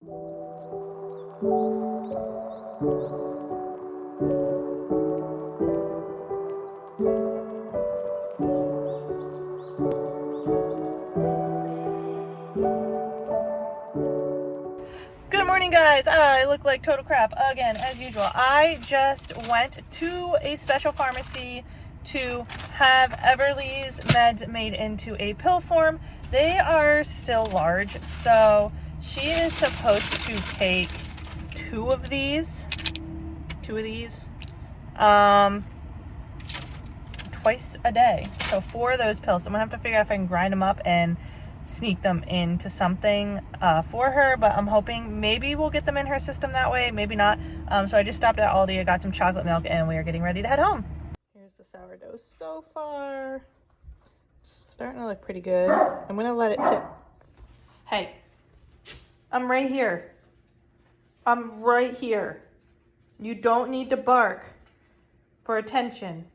Good morning, guys. I look like total crap again, as usual. I just went to a special pharmacy to have Everly's meds made into a pill form. They are still large, so she is supposed to take two of these twice a day. So 4 of those pills. So I'm gonna have to figure out if I can grind them up and sneak them into something for her, but I'm hoping maybe we'll get them in her system that way, maybe not. So I just stopped at Aldi, I got some chocolate milk, and we are getting ready to head home. Here's the sourdough so far. It's starting to look pretty good. I'm gonna let it tip. Hey, I'm right here. I'm right here. You don't need to bark for attention.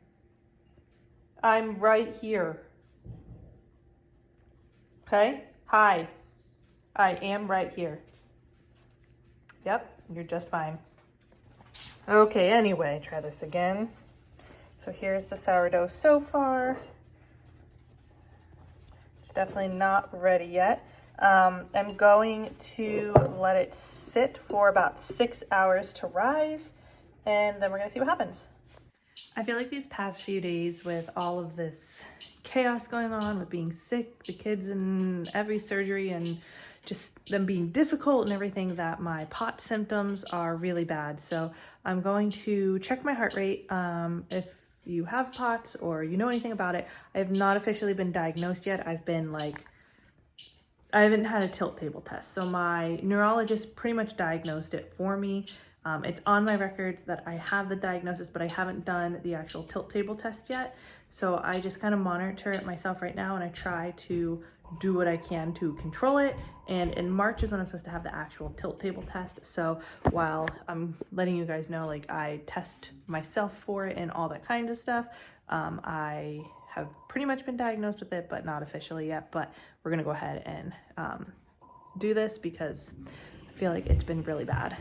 I'm right here. Okay? Hi. I am right here. Yep, you're just fine. Okay, anyway, try this again. So here's the sourdough so far. It's definitely not ready yet. I'm going to let it sit for about 6 hours to rise, and then we're gonna see what happens. I feel like these past few days with all of this chaos going on with being sick, the kids in every surgery, and just them being difficult and everything, that my POTS symptoms are really bad. So I'm going to check my heart rate. If you have POTS or you know anything about it, I have not officially been diagnosed yet. I haven't had a tilt table test. So my neurologist pretty much diagnosed it for me. It's on my records that I have the diagnosis, but I haven't done the actual tilt table test yet. So I just kind of monitor it myself right now, and I try to do what I can to control it. And in March is when I'm supposed to have the actual tilt table test. So while I'm letting you guys know, like, I test myself for it and all that kinds of stuff, I have pretty much been diagnosed with it, but not officially yet. But we're gonna go ahead and do this because I feel like it's been really bad.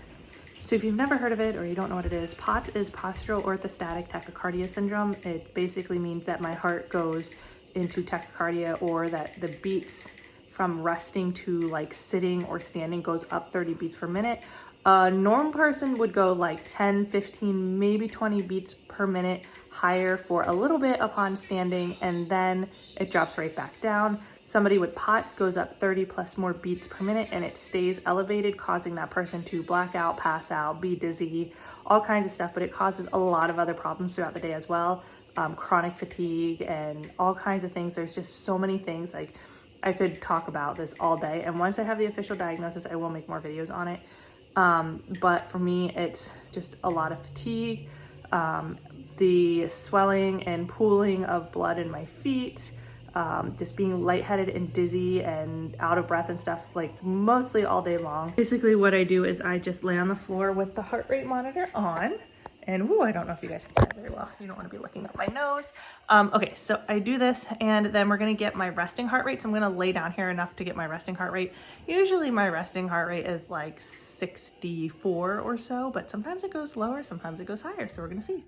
So if you've never heard of it or you don't know what it is, POTS is Postural Orthostatic Tachycardia syndrome. It basically means that my heart goes into tachycardia, or that the beats from resting to like sitting or standing goes up 30 beats per minute. A normal person would go like 10, 15, maybe 20 beats per minute higher for a little bit upon standing, and then it drops right back down. Somebody with POTS goes up 30 plus more beats per minute, and it stays elevated, causing that person to black out, pass out, be dizzy, all kinds of stuff. But it causes a lot of other problems throughout the day as well. Chronic fatigue and all kinds of things. There's just so many things. Like, I could talk about this all day. And once I have the official diagnosis, I will make more videos on it. But for me, it's just a lot of fatigue, the swelling and pooling of blood in my feet, just being lightheaded and dizzy and out of breath and stuff, like mostly all day long. Basically what I do is I just lay on the floor with the heart rate monitor on, and I don't know if you guys can see it very well. You don't want to be looking up my nose. Okay, so I do this, and then we're gonna get my resting heart rate. So I'm gonna lay down here enough to get my resting heart rate. Usually my resting heart rate is like 64 or so, but sometimes it goes lower, sometimes it goes higher. So we're gonna see.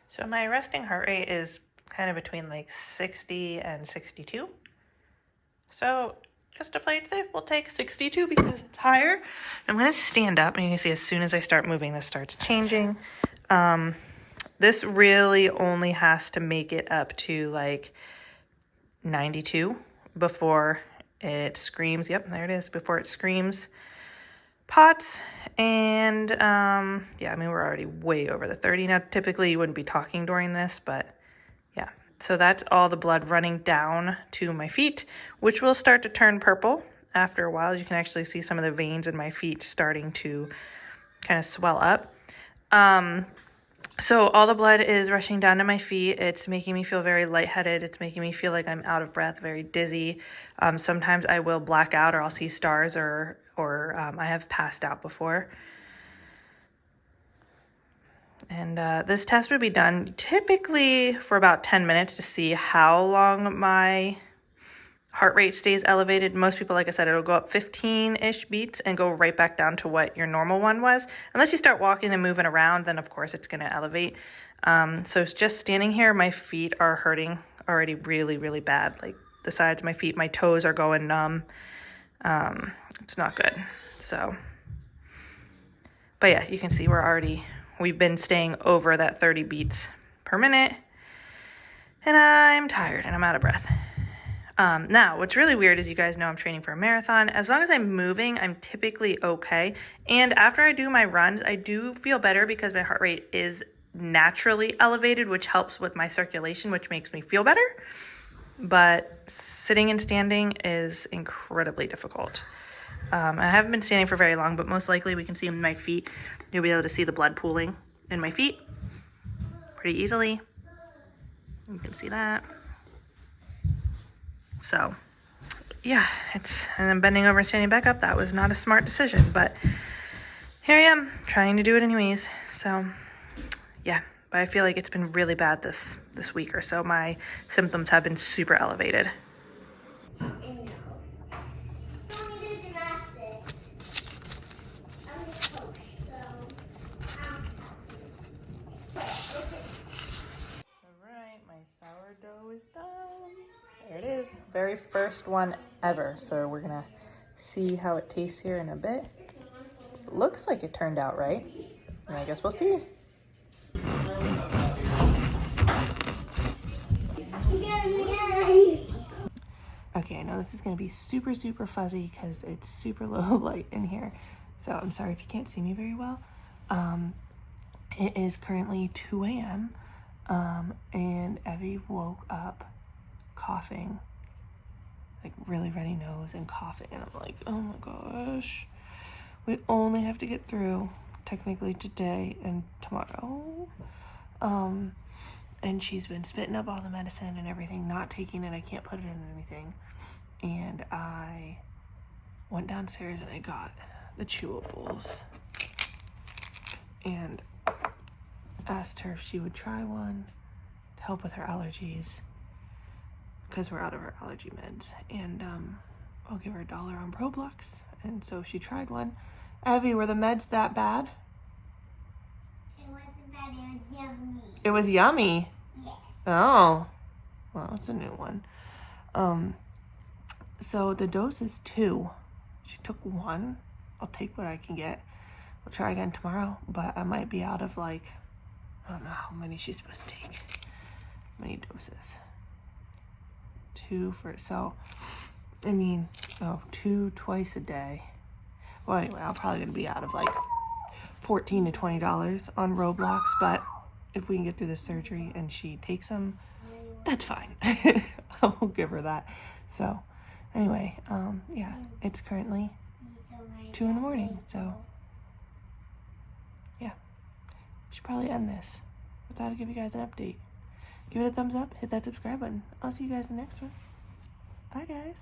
So my resting heart rate is kind of between like 60 and 62. So just to play it safe, we'll take 62 because it's higher. I'm gonna stand up, and you can see as soon as I start moving, this starts changing. This really only has to make it up to like 92 before it screams. Yep, there it is, before it screams POTS. And yeah, I mean, we're already way over the 30 now. Typically you wouldn't be talking during this, but yeah. So that's all the blood running down to my feet, which will start to turn purple after a while. You can actually see some of the veins in my feet starting to kind of swell up. So all the blood is rushing down to my feet. It's making me feel very lightheaded. It's making me feel like I'm out of breath, very dizzy. Sometimes I will black out, or I'll see stars, or I have passed out before. And this test would be done typically for about 10 minutes to see how long my heart rate stays elevated. Most people, like I said, it'll go up 15-ish beats and go right back down to what your normal one was. Unless you start walking and moving around, then of course it's going to elevate. So just standing here, my feet are hurting already really, really bad. Like the sides of my feet, my toes are going numb. It's not good. So, but yeah, you can see we've been staying over that 30 beats per minute, and I'm tired and I'm out of breath. Now, what's really weird is you guys know I'm training for a marathon. As long as I'm moving, I'm typically okay. And after I do my runs, I do feel better because my heart rate is naturally elevated, which helps with my circulation, which makes me feel better. But sitting and standing is incredibly difficult. I haven't been standing for very long, but most likely we can see in my feet. You'll be able to see the blood pooling in my feet pretty easily. You can see that. So yeah, and then bending over and standing back up, that was not a smart decision, but here I am trying to do it anyways. So yeah, but I feel like it's been really bad this week or so. My symptoms have been super elevated. Sourdough is done. There it is. Very first one ever. So we're gonna see how it tastes here in a bit. It looks like it turned out right. And I guess we'll see. Okay, I know this is gonna be super, super fuzzy because it's super low light in here. So I'm sorry if you can't see me very well. It is currently 2 a.m. And Evie woke up coughing, like really runny nose and coughing, and I'm like, oh my gosh, we only have to get through technically today and tomorrow. And she's been spitting up all the medicine and everything, not taking it. I can't put it in anything. And I went downstairs and I got the chewables and asked her if she would try one to help with her allergies because we're out of her allergy meds, and I'll give her $1 on Roblox. And so she tried one. Evie, were the meds that bad? It wasn't bad, it was yummy. It was yummy? Yes. Oh, well, it's a new one. So the dose is 2. She took 1. I'll take what I can get. We'll try again tomorrow, but I might be out of I don't know how many she's supposed to take. How many doses? 2 so, 2 twice a day. Well, anyway, I'm probably going to be out of $14 to $20 on Roblox, but if we can get through the surgery and she takes them, that's fine. I will give her that. So, anyway, yeah, it's currently 2 in the morning, so yeah. Should probably end this. I thought I'd give you guys an update. Give it a thumbs up, hit that subscribe button. I'll see you guys in the next one. Bye, guys.